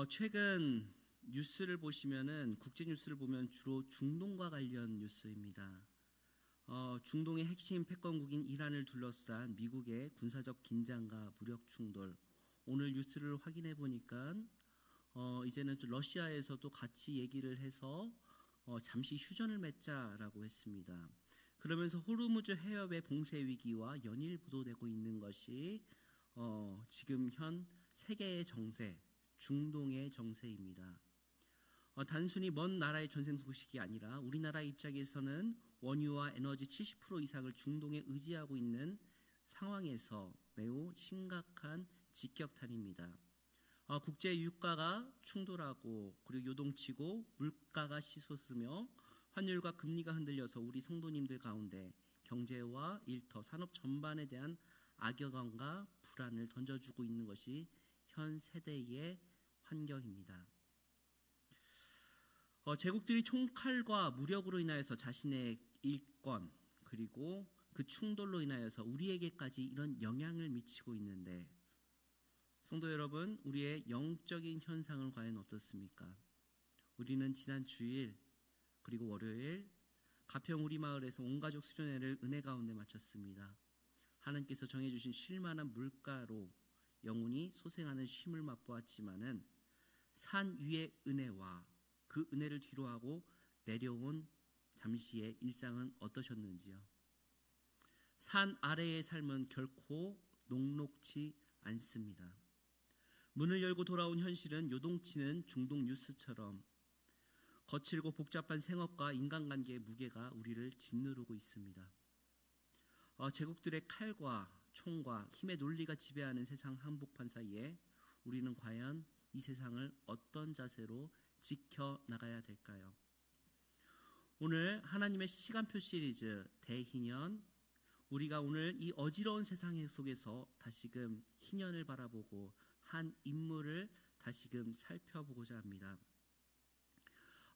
최근 뉴스를 보시면은 국제 뉴스를 보면 주로 중동과 관련 뉴스입니다. 중동의 핵심 패권국인 이란을 둘러싼 미국의 군사적 긴장과 무력 충돌. 오늘 뉴스를 확인해 보니까 이제는 러시아에서도 같이 얘기를 해서 잠시 휴전을 맺자라고 했습니다. 그러면서 호르무즈 해협의 봉쇄 위기와 연일 보도되고 있는 것이 지금 현 세계의 정세, 중동의 정세입니다. 단순히 먼 나라의 전쟁 소식이 아니라 우리나라 입장에서는 원유와 에너지 70% 이상을 중동에 의지하고 있는 상황에서 매우 심각한 직격탄입니다. 국제 유가가 충돌하고 그리고 요동치고 물가가 치솟으며 환율과 금리가 흔들려서 우리 성도님들 가운데 경제와 일터, 산업 전반에 대한 악영향과 불안을 던져주고 있는 것이 현 세대의 환경입니다. 제국들이 총칼과 무력으로 인하여서 자신의 일권 그리고 그 충돌로 인하여서 우리에게까지 이런 영향을 미치고 있는데 성도 여러분, 우리의 영적인 현상은 과연 어떻습니까? 우리는 지난 주일 그리고 월요일 가평 우리 마을에서 온가족 수련회를 은혜 가운데 마쳤습니다. 하나님께서 정해주신 쉴만한 물가로 영혼이 소생하는 쉼을 맛보았지만은 산 위의 은혜와 그 은혜를 뒤로하고 내려온 잠시의 일상은 어떠셨는지요? 산 아래의 삶은 결코 녹록지 않습니다. 문을 열고 돌아온 현실은 요동치는 중동 뉴스처럼 거칠고 복잡한 생업과 인간관계의 무게가 우리를 짓누르고 있습니다. 제국들의 칼과 총과 힘의 논리가 지배하는 세상 한복판 사이에 우리는 과연 이 세상을 어떤 자세로 지켜나가야 될까요? 오늘 하나님의 시간표 시리즈 대희년, 우리가 오늘 이 어지러운 세상 속에서 다시금 희년을 바라보고 한 인물을 다시금 살펴보고자 합니다.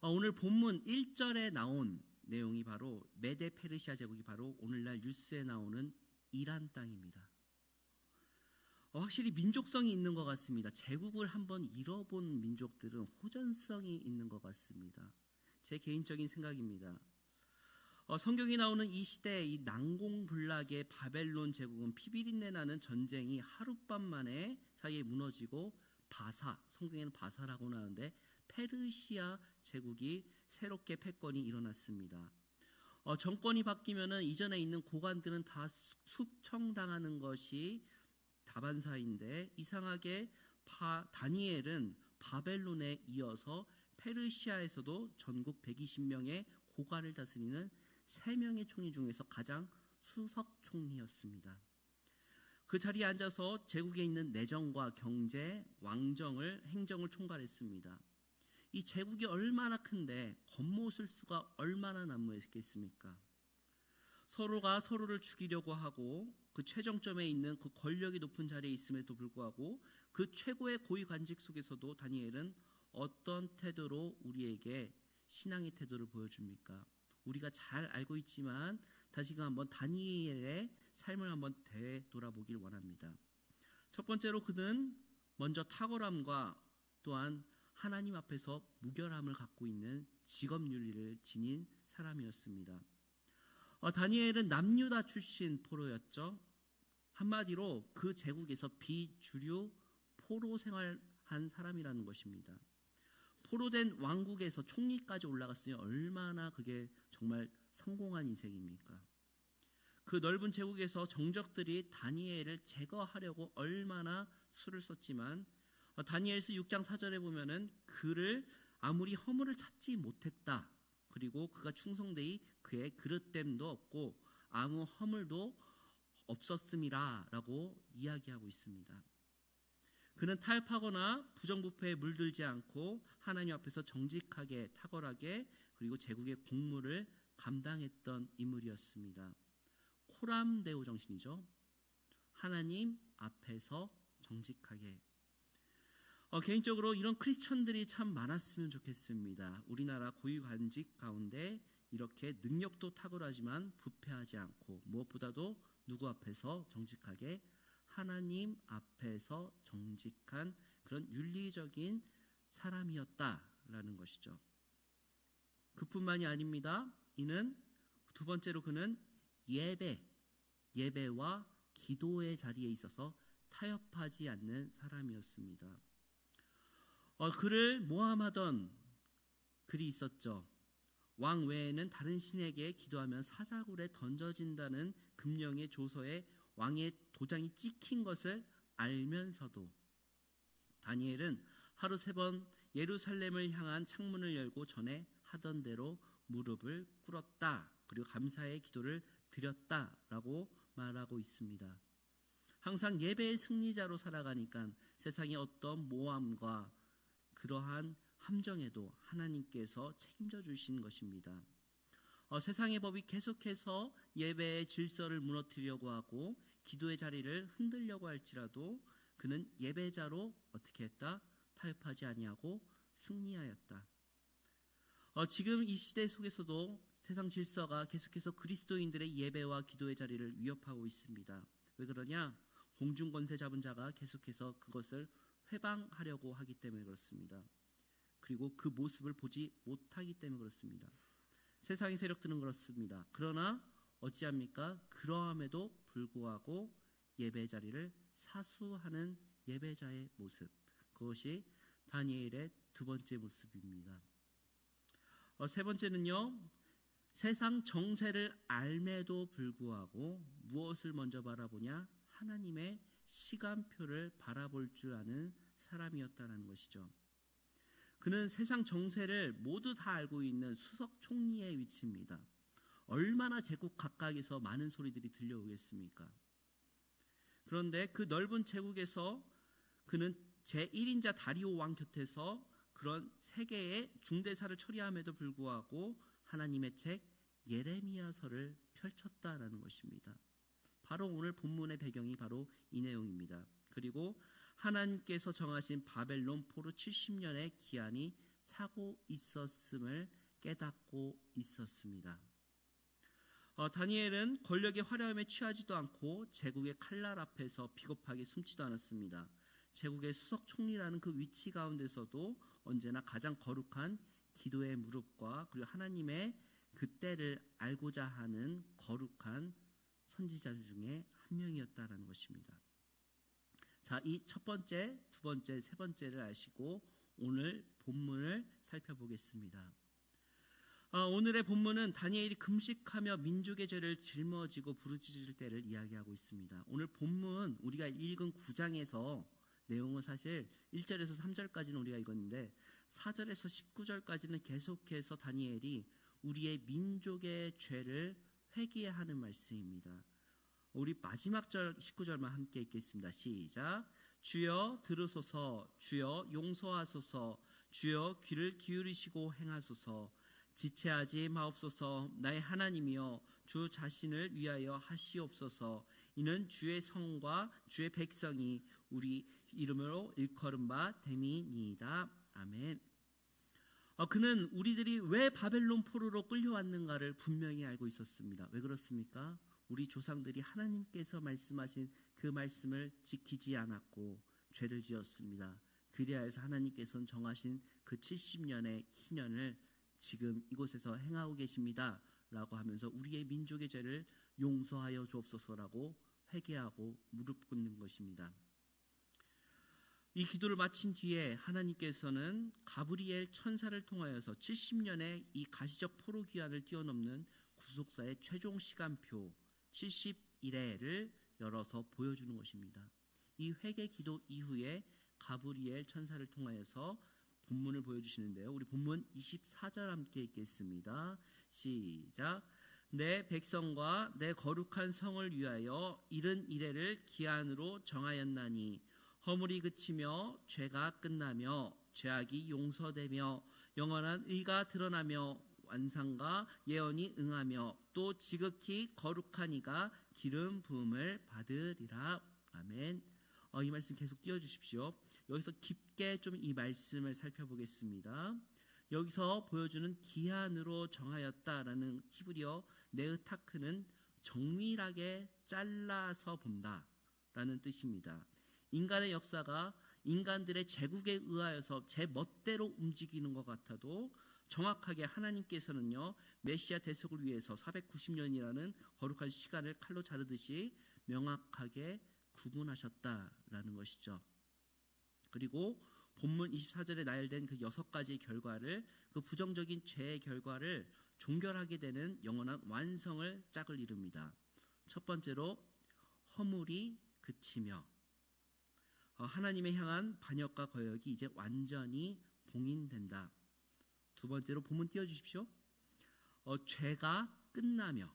오늘 본문 1절에 나온 내용이 바로 메데 페르시아 제국이 바로 오늘날 뉴스에 나오는 이란 땅입니다. 확실히 민족성이 있는 것 같습니다. 제국을 한번 잃어본 민족들은 호전성이 있는 것 같습니다. 제 개인적인 생각입니다. 성경이 나오는 이 시대 이 난공불락의 바벨론 제국은 피비린내 나는 전쟁이 하룻밤 만에 사이에 무너지고 성경에는 바사라고 나오는데 페르시아 제국이 새롭게 패권이 일어났습니다. 정권이 바뀌면은 이전에 있는 고관들은 다 숙청당하는 것이 다반사인데 이상하게 다니엘은 바벨론에 이어서 페르시아에서도 전국 120명의 고관을 다스리는 3명의 총리 중에서 가장 수석 총리였습니다. 그 자리에 앉아서 제국에 있는 내정과 경제, 행정을 총괄했습니다. 이 제국이 얼마나 큰데 겉모술 수가 얼마나 난무했겠습니까? 서로가 서로를 죽이려고 하고 그 최정점에 있는 그 권력이 높은 자리에 있음에도 불구하고 그 최고의 고위 관직 속에서도 다니엘은 어떤 태도로 우리에게 신앙의 태도를 보여줍니까? 우리가 잘 알고 있지만 다시금 한번 다니엘의 삶을 한번 되돌아보길 원합니다. 첫 번째로 그는 먼저 탁월함과 또한 하나님 앞에서 무결함을 갖고 있는 직업윤리를 지닌 사람이었습니다. 다니엘은 남유다 출신 포로였죠. 한마디로 그 제국에서 비주류 포로 생활한 사람이라는 것입니다. 포로된 왕국에서 총리까지 올라갔으니 얼마나 그게 정말 성공한 인생입니까? 그 넓은 제국에서 정적들이 다니엘을 제거하려고 얼마나 수를 썼지만 다니엘서 6장 4절에 보면은 그를 아무리 허물을 찾지 못했다. 그리고 그가 충성되이 그의 그릇됨도 없고 아무 허물도 없었음이라 라고 이야기하고 있습니다. 그는 타협하거나 부정부패에 물들지 않고 하나님 앞에서 정직하게 탁월하게 그리고 제국의 공무를 감당했던 인물이었습니다. 코람데오 정신이죠. 하나님 앞에서 정직하게. 개인적으로 이런 크리스천들이 참 많았으면 좋겠습니다. 우리나라 고위관직 가운데 이렇게 능력도 탁월하지만 부패하지 않고 무엇보다도 누구 앞에서 정직하게 하나님 앞에서 정직한 그런 윤리적인 사람이었다라는 것이죠. 그뿐만이 아닙니다. 이는 두 번째로 그는 예배와 기도의 자리에 있어서 타협하지 않는 사람이었습니다. 그를 모함하던 글이 있었죠. 왕 외에는 다른 신에게 기도하면 사자굴에 던져진다는 금령의 조서에 왕의 도장이 찍힌 것을 알면서도 다니엘은 하루 3번 예루살렘을 향한 창문을 열고 전에 하던 대로 무릎을 꿇었다. 그리고 감사의 기도를 드렸다라고 말하고 있습니다. 항상 예배의 승리자로 살아가니까 세상의 어떤 모함과 그러한 함정에도 하나님께서 책임져 주신 것입니다. 세상의 법이 계속해서 예배의 질서를 무너뜨리려고 하고 기도의 자리를 흔들려고 할지라도 그는 예배자로 어떻게 했다? 타협하지 아니하고 승리하였다. 지금 이 시대 속에서도 세상 질서가 계속해서 그리스도인들의 예배와 기도의 자리를 위협하고 있습니다. 왜 그러냐? 공중권세 잡은 자가 계속해서 그것을 회방하려고 하기 때문에 그렇습니다. 그리고 그 모습을 보지 못하기 때문에 그렇습니다. 세상의 세력들은 그렇습니다. 그러나 어찌합니까? 그러함에도 불구하고 예배 자리를 사수하는 예배자의 모습, 그것이 다니엘의 두 번째 모습입니다. 세 번째는요, 세상 정세를 알매도 불구하고 무엇을 먼저 바라보냐? 하나님의 시간표를 바라볼 줄 아는 사람이었다는 것이죠. 그는 세상 정세를 모두 다 알고 있는 수석 총리의 위치입니다. 얼마나 제국 각각에서 많은 소리들이 들려오겠습니까? 그런데 그 넓은 제국에서 그는 제1인자 다리오 왕 곁에서 그런 세계의 중대사를 처리함에도 불구하고 하나님의 책 예레미야서를 펼쳤다라는 것입니다. 바로 오늘 본문의 배경이 바로 이 내용입니다. 그리고 하나님께서 정하신 바벨론 포로 70년의 기한이 차고 있었음을 깨닫고 있었습니다. 다니엘은 권력의 화려함에 취하지도 않고 제국의 칼날 앞에서 비겁하게 숨지도 않았습니다. 제국의 수석 총리라는 그 위치 가운데서도 언제나 가장 거룩한 기도의 무릎과 그리고 하나님의 그 때를 알고자 하는 거룩한 선지자 중에 한 명이었다라는 것입니다. 자, 이 첫 번째, 두 번째, 세 번째를 아시고 오늘 본문을 살펴보겠습니다. 오늘의 본문은 다니엘이 금식하며 민족의 죄를 짊어지고 부르짖을 때를 이야기하고 있습니다. 오늘 본문 우리가 읽은 9장에서 내용은 사실 1절에서 3절까지는 우리가 읽었는데 4절에서 19절까지는 계속해서 다니엘이 우리의 민족의 죄를 회개하는 말씀입니다. 우리 마지막 절 19절만 함께 읽겠습니다. 시작. 주여 들으소서, 주여 용서하소서, 주여 귀를 기울이시고 행하소서. 지체하지 마옵소서. 나의 하나님이여, 주 자신을 위하여 하시옵소서. 이는 주의 성과 주의 백성이 우리 이름으로 일컬음 바 됨이니이다. 아멘. 그는 우리들이 왜 바벨론 포로로 끌려왔는가를 분명히 알고 있었습니다. 왜 그렇습니까? 우리 조상들이 하나님께서 말씀하신 그 말씀을 지키지 않았고 죄를 지었습니다. 그리하여서 하나님께서는 정하신 그 70년의 희년을 지금 이곳에서 행하고 계십니다 라고 하면서 우리의 민족의 죄를 용서하여 주옵소서라고 회개하고 무릎 꿇는 것입니다. 이 기도를 마친 뒤에 하나님께서는 가브리엘 천사를 통하여서 70년의 이 가시적 포로 기한을 뛰어넘는 구속사의 최종 시간표 70일에를 열어서 보여주는 것입니다. 이 회개 기도 이후에 가브리엘 천사를 통하여서 본문을 보여주시는데요. 우리 본문 24절 함께 읽겠습니다. 시작. 내 백성과 내 거룩한 성을 위하여 이른 이래를 기한으로 정하였나니 허물이 그치며 죄가 끝나며 죄악이 용서되며 영원한 의가 드러나며 완상과 예언이 응하며 또 지극히 거룩한 이가 기름 부음을 받으리라. 아멘. 이 말씀 계속 띄워주십시오. 여기서 깊게 좀 이 말씀을 살펴보겠습니다. 여기서 보여주는 기한으로 정하였다라는 히브리어 네으타크는 정밀하게 잘라서 본다라는 뜻입니다. 인간의 역사가 인간들의 제국에 의하여서 제 멋대로 움직이는 것 같아도 정확하게 하나님께서는요, 메시아 대속을 위해서 490년이라는 거룩한 시간을 칼로 자르듯이 명확하게 구분하셨다라는 것이죠. 그리고 본문 24절에 나열된 그 6가지의 결과를, 그 부정적인 죄의 결과를 종결하게 되는 영원한 완성을 짝을 이룹니다. 첫 번째로 허물이 그치며, 하나님의 향한 반역과 거역이 이제 완전히 봉인된다. 두 번째로 본문 띄워주십시오. 죄가 끝나며,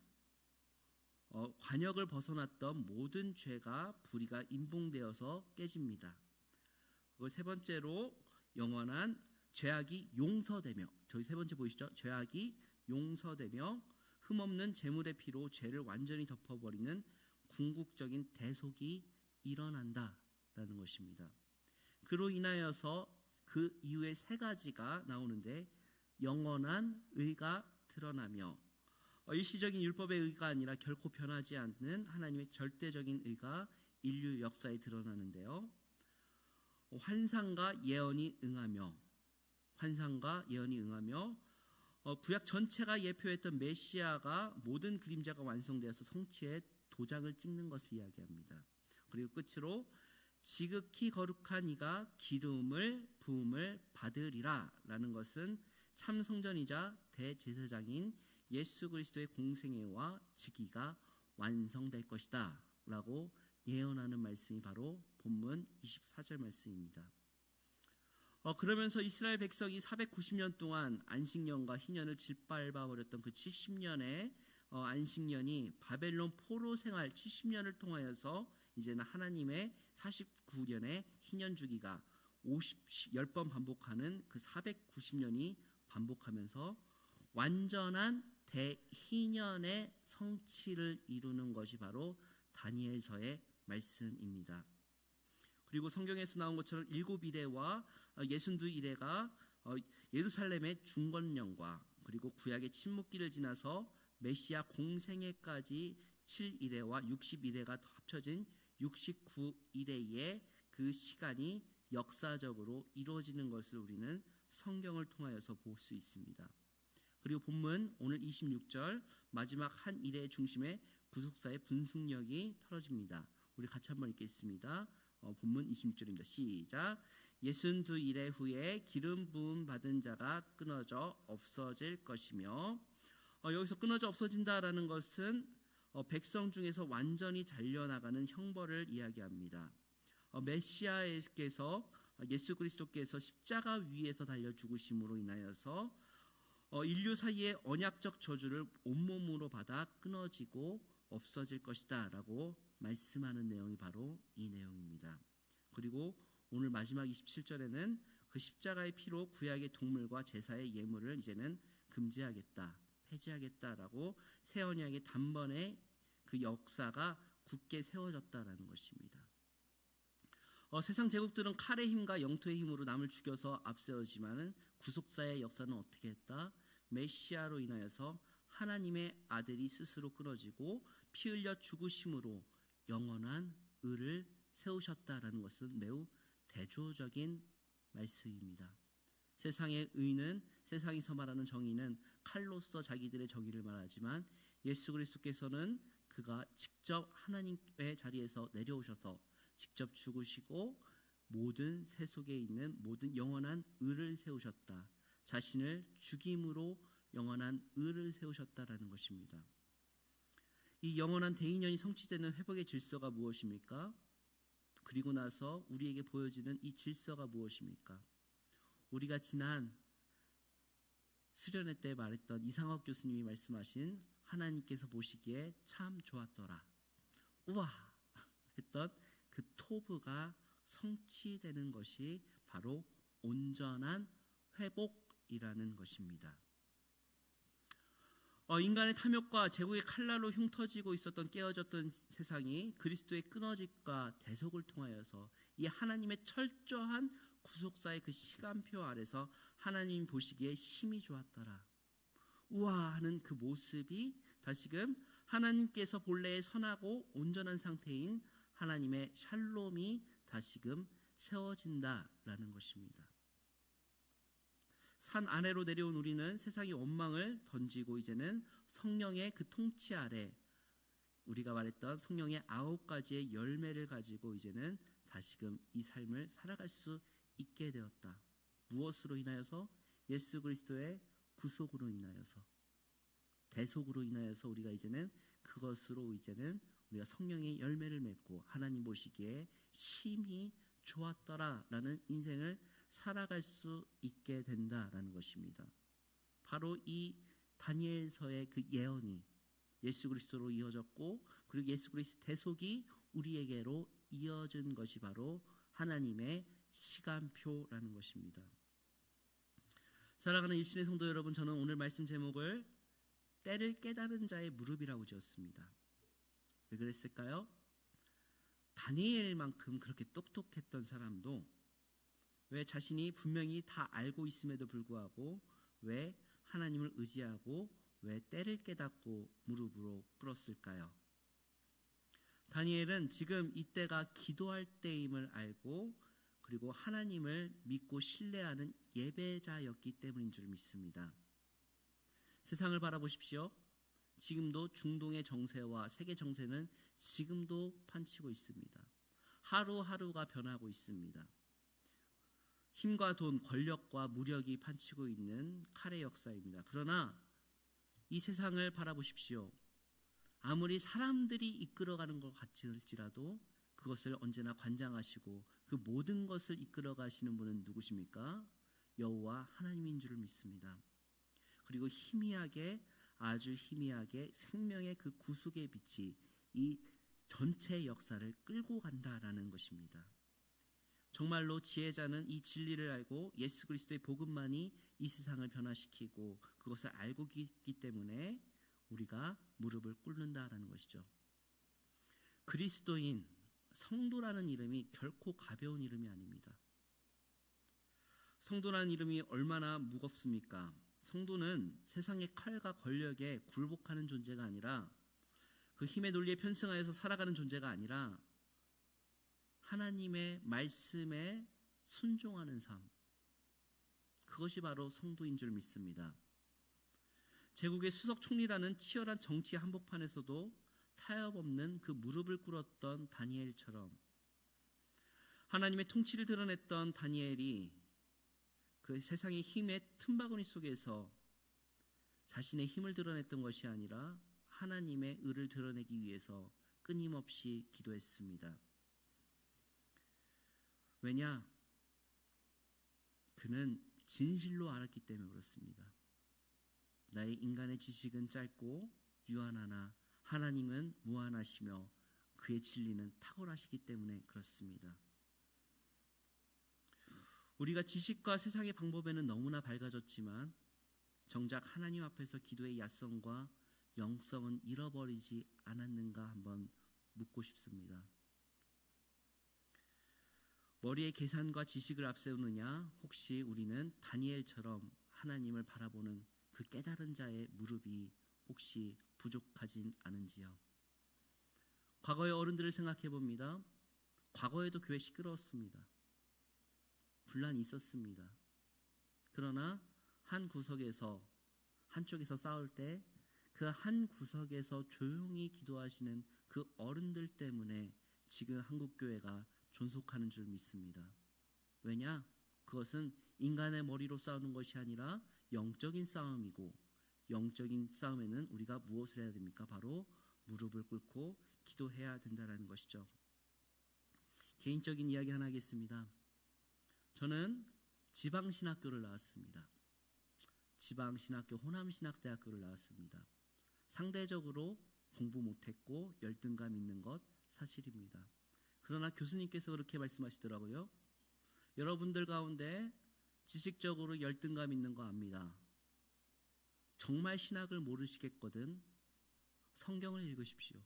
관역을 벗어났던 모든 죄가 불의가 임봉되어서 깨집니다. 세 번째로 영원한 죄악이 용서되며, 저희 세 번째 보이시죠? 죄악이 용서되며 흠없는 제물의 피로 죄를 완전히 덮어버리는 궁극적인 대속이 일어난다라는 것입니다. 그로 인하여서 그 이후에 3가지가 나오는데, 영원한 의가 드러나며, 일시적인 율법의 의가 아니라 결코 변하지 않는 하나님의 절대적인 의가 인류 역사에 드러나는데요. 환상과 예언이 응하며, 구약 전체가 예표했던 메시아가 모든 그림자가 완성되어서 성취의 도장을 찍는 것을 이야기합니다. 그리고 끝으로 지극히 거룩한 이가 기름을 부음을 받으리라 라는 것은 참 성전이자 대제사장인 예수 그리스도의 공생애와 즉위가 완성될 것이다 라고 예언하는 말씀이 바로 본문 24절 말씀입니다. 그러면서 이스라엘 백성이 490년 동안 안식년과 희년을 짓밟아버렸던 그 70년의 안식년이 바벨론 포로 생활 70년을 통하여서 이제는 하나님의 49년의 희년 주기가 10번 반복하는 그 490년이 반복하면서 완전한 대희년의 성취를 이루는 것이 바로 다니엘서의 말씀입니다. 그리고 성경에서 나온 것처럼 7이레와 62이레가 예루살렘의 중건령과 그리고 구약의 침묵기를 지나서 메시아 공생애까지 7이레와 60이레가 합쳐진 69이레의 그 시간이 역사적으로 이루어지는 것을 우리는 성경을 통하여서 볼 수 있습니다. 그리고 본문 오늘 26절 마지막 한 이레의 중심에 구속사의 분승력이 털어집니다. 우리 같이 한번 읽겠습니다. 본문 26절입니다. 시작. 62이레 후에 기름 부음 받은 자가 끊어져 없어질 것이며, 여기서 끊어져 없어진다라는 것은 백성 중에서 완전히 잘려나가는 형벌을 이야기합니다. 메시아께서 예수 그리스도께서 십자가 위에서 달려 죽으심으로 인하여서 인류 사이의 언약적 저주를 온몸으로 받아 끊어지고 없어질 것이다 라고 말씀하는 내용이 바로 이 내용입니다. 그리고 오늘 마지막 27절에는 그 십자가의 피로 구약의 동물과 제사의 예물을 이제는 금지하겠다, 폐지하겠다라고 새 언약의 단번에 그 역사가 굳게 세워졌다라는 것입니다. 세상 제국들은 칼의 힘과 영토의 힘으로 남을 죽여서 앞세우지만은 구속사의 역사는 어떻게 했다? 메시아로 인하여서 하나님의 아들이 스스로 끊어지고 피 흘려 죽으심으로 영원한 의를 세우셨다라는 것은 매우 대조적인 말씀입니다. 세상의 의는, 세상에서 말하는 정의는 칼로서 자기들의 정의를 말하지만 예수 그리스도께서는 그가 직접 하나님의 자리에서 내려오셔서 직접 죽으시고 모든 세속에 있는 모든 영원한 의를 세우셨다. 자신을 죽임으로 영원한 의를 세우셨다라는 것입니다. 이 영원한 대인연이 성취되는 회복의 질서가 무엇입니까? 그리고 나서 우리에게 보여지는 이 질서가 무엇입니까? 우리가 지난 수련회 때 말했던 이상학 교수님이 말씀하신 하나님께서 보시기에 참 좋았더라, 우와 했던 그 토브가 성취되는 것이 바로 온전한 회복이라는 것입니다. 인간의 탐욕과 제국의 칼날로 흉터지고 있었던 깨어졌던 세상이 그리스도의 끊어짐과 대속을 통하여서 이 하나님의 철저한 구속사의 그 시간표 아래서 하나님 보시기에 심히 좋았더라, 우와 하는 그 모습이 다시금 하나님께서 본래의 선하고 온전한 상태인 하나님의 샬롬이 다시금 세워진다라는 것입니다. 산 아래로 내려온 우리는 세상의 원망을 던지고 이제는 성령의 그 통치 아래 우리가 말했던 성령의 9가지의 열매를 가지고 이제는 다시금 이 삶을 살아갈 수 있게 되었다. 무엇으로 인하여서? 예수 그리스도의 구속으로 인하여서, 대속으로 인하여서 우리가 이제는 그것으로 이제는 우리가 성령의 열매를 맺고 하나님 보시기에 심히 좋았더라라는 인생을 살아갈 수 있게 된다라는 것입니다. 바로 이 다니엘서의 그 예언이 예수 그리스도로 이어졌고, 그리고 예수 그리스도 대속이 우리에게로 이어진 것이 바로 하나님의 시간표라는 것입니다. 사랑하는 일신의 성도 여러분, 저는 오늘 말씀 제목을 때를 깨달은 자의 무릎이라고 지었습니다. 왜 그랬을까요? 다니엘만큼 그렇게 똑똑했던 사람도 왜 자신이 분명히 다 알고 있음에도 불구하고 왜 하나님을 의지하고 왜 때를 깨닫고 무릎으로 꿇었을까요? 다니엘은 지금 이때가 기도할 때임을 알고 그리고 하나님을 믿고 신뢰하는 예배자였기 때문인 줄 믿습니다. 세상을 바라보십시오. 지금도 중동의 정세와 세계 정세는 지금도 판치고 있습니다. 하루하루가 변하고 있습니다. 힘과 돈, 권력과 무력이 판치고 있는 칼의 역사입니다. 그러나 이 세상을 바라보십시오. 아무리 사람들이 이끌어가는 것 같을지라도 그것을 언제나 관장하시고 그 모든 것을 이끌어 가시는 분은 누구십니까? 여호와 하나님인 줄 믿습니다. 그리고 희미하게, 아주 희미하게 생명의 그 구속의 빛이 이 전체 역사를 끌고 간다라는 것입니다. 정말로 지혜자는 이 진리를 알고 예수 그리스도의 복음만이 이 세상을 변화시키고 그것을 알고 있기 때문에 우리가 무릎을 꿇는다라는 것이죠. 그리스도인, 성도라는 이름이 결코 가벼운 이름이 아닙니다. 성도라는 이름이 얼마나 무겁습니까? 성도는 세상의 칼과 권력에 굴복하는 존재가 아니라 그 힘의 논리에 편승하여서 살아가는 존재가 아니라 하나님의 말씀에 순종하는 삶, 그것이 바로 성도인 줄 믿습니다. 제국의 수석 총리라는 치열한 정치 한복판에서도 타협 없는 그 무릎을 꿇었던 다니엘처럼 하나님의 통치를 드러냈던 다니엘이 그 세상의 힘의 틈바구니 속에서 자신의 힘을 드러냈던 것이 아니라 하나님의 의를 드러내기 위해서 끊임없이 기도했습니다. 왜냐? 그는 진실로 알았기 때문에 그렇습니다. 나의 인간의 지식은 짧고 유한하나 하나님은 무한하시며 그의 진리는 탁월하시기 때문에 그렇습니다. 우리가 지식과 세상의 방법에는 너무나 밝아졌지만 정작 하나님 앞에서 기도의 야성과 영성은 잃어버리지 않았는가 한번 묻고 싶습니다. 머리에 계산과 지식을 앞세우느냐, 혹시 우리는 다니엘처럼 하나님을 바라보는 그 깨달은 자의 무릎이 혹시 부족하진 않은지요? 과거의 어른들을 생각해 봅니다. 과거에도 교회 시끄러웠습니다. 분란이 있었습니다. 그러나 한 구석에서, 한쪽에서 싸울 때 그 한 구석에서 조용히 기도하시는 그 어른들 때문에 지금 한국교회가 존속하는 줄 믿습니다. 왜냐? 그것은 인간의 머리로 싸우는 것이 아니라 영적인 싸움이고, 영적인 싸움에는 우리가 무엇을 해야 됩니까? 바로 무릎을 꿇고 기도해야 된다는 것이죠. 개인적인 이야기 하나 하겠습니다. 저는 지방신학교를 나왔습니다. 지방신학교 호남신학대학교를 나왔습니다. 상대적으로 공부 못했고 열등감 있는 것 사실입니다. 그러나 교수님께서 그렇게 말씀하시더라고요. 여러분들 가운데 지식적으로 열등감 있는 거 압니다. 정말 신학을 모르시겠거든 성경을 읽으십시오.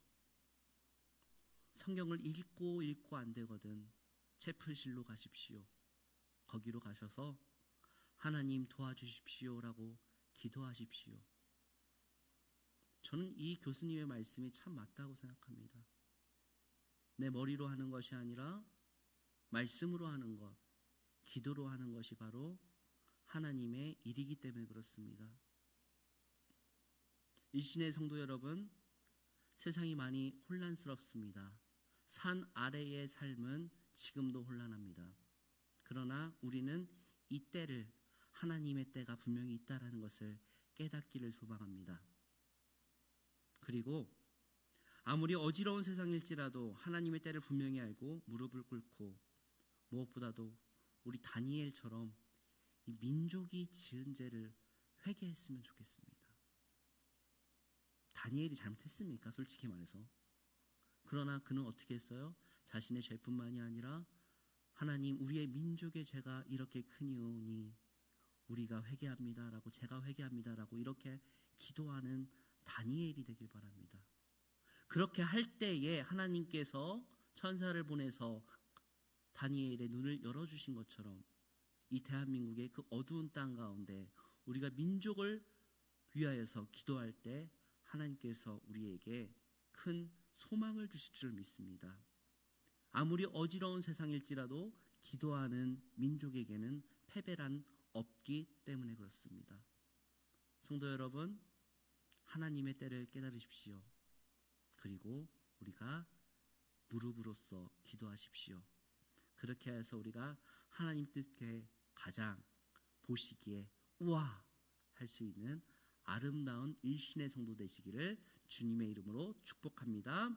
성경을 읽고 안 되거든 채플실로 가십시오. 거기로 가셔서 하나님 도와주십시오라고 기도하십시오. 저는 이 교수님의 말씀이 참 맞다고 생각합니다. 내 머리로 하는 것이 아니라 말씀으로 하는 것, 기도로 하는 것이 바로 하나님의 일이기 때문에 그렇습니다. 일신의 성도 여러분, 세상이 많이 혼란스럽습니다. 산 아래의 삶은 지금도 혼란합니다. 그러나 우리는 이 때를, 하나님의 때가 분명히 있다라는 것을 깨닫기를 소망합니다. 그리고 아무리 어지러운 세상일지라도 하나님의 때를 분명히 알고 무릎을 꿇고, 무엇보다도 우리 다니엘처럼 이 민족이 지은 죄를 회개했으면 좋겠습니다. 다니엘이 잘못했습니까? 솔직히 말해서. 그러나 그는 어떻게 했어요? 자신의 죄뿐만이 아니라 하나님, 우리의 민족의 죄가 이렇게 크니오니 우리가 회개합니다라고, 제가 회개합니다라고 이렇게 기도하는 다니엘이 되길 바랍니다. 그렇게 할 때에 하나님께서 천사를 보내서 다니엘의 눈을 열어주신 것처럼 이 대한민국의 그 어두운 땅 가운데 우리가 민족을 위하여서 기도할 때 하나님께서 우리에게 큰 소망을 주실 줄 믿습니다. 아무리 어지러운 세상일지라도 기도하는 민족에게는 패배란 없기 때문에 그렇습니다. 성도 여러분, 하나님의 때를 깨달으십시오. 그리고 우리가 무릎으로써 기도하십시오. 그렇게 해서 우리가 하나님 뜻에 가장 보시기에 우와 할 수 있는 아름다운 일신의 성도 되시기를 주님의 이름으로 축복합니다.